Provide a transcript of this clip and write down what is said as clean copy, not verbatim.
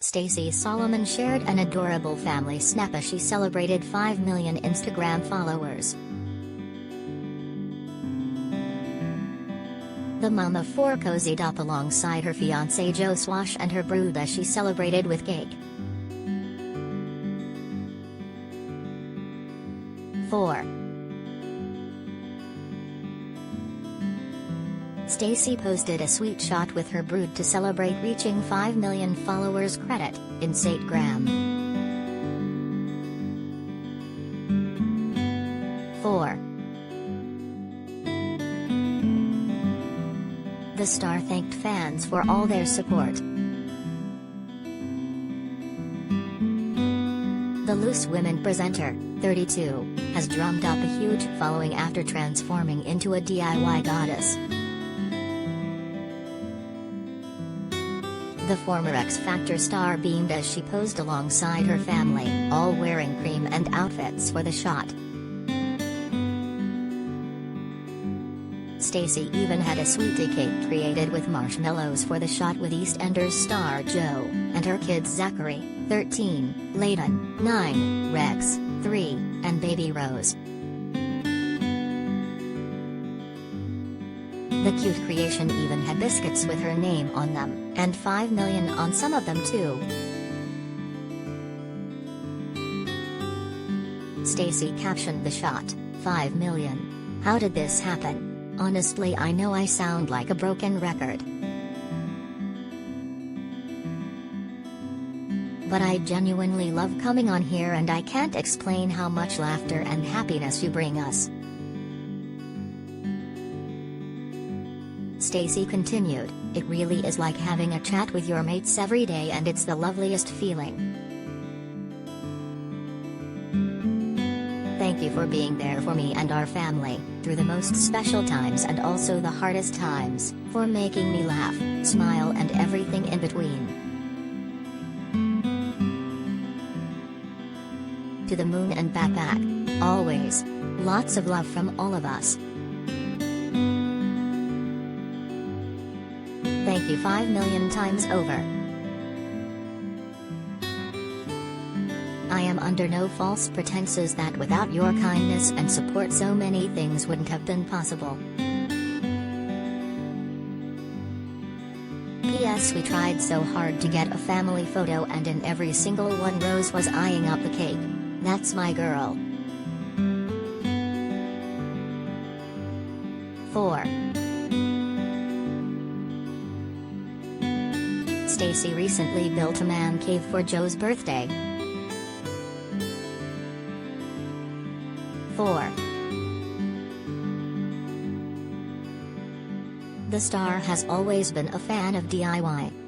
Stacey Solomon shared an adorable family snap as she celebrated 5 million Instagram followers. The mom of four cozied up alongside her fiance Joe Swash and her brood as she celebrated with cake. 4. Stacey posted a sweet shot with her brood to celebrate reaching 5 million followers credit, Insatgram. 4. The star thanked fans for all their support. The Loose Women presenter, 32, has drummed up a huge following after transforming into a DIY goddess. The former X Factor star beamed as she posed alongside her family, all wearing cream and outfits for the shot. Stacey even had a sweetie cake created with marshmallows for the shot with EastEnders star Joe, and her kids Zachary, 13, Layden, 9, Rex, 3, and baby Rose. The cute creation even had biscuits with her name on them, and 5 million on some of them too. Stacey captioned the shot, 5 million. How did this happen? Honestly, I know I sound like a broken record. But I genuinely love coming on here and I can't explain how much laughter and happiness you bring us. Stacey continued, it really is like having a chat with your mates every day and it's the loveliest feeling. Thank you for being there for me and our family, through the most special times and also the hardest times, for making me laugh, smile and everything in between. To the moon and back, always. Lots of love from all of us. Thank you 5 million times over. I am under no false pretenses that without your kindness and support so many things wouldn't have been possible. P.S. We tried so hard to get a family photo and in every single one Rose was eyeing up the cake. That's my girl. 4. Stacey recently built a man cave for Joe's birthday. 4. The star has always been a fan of DIY.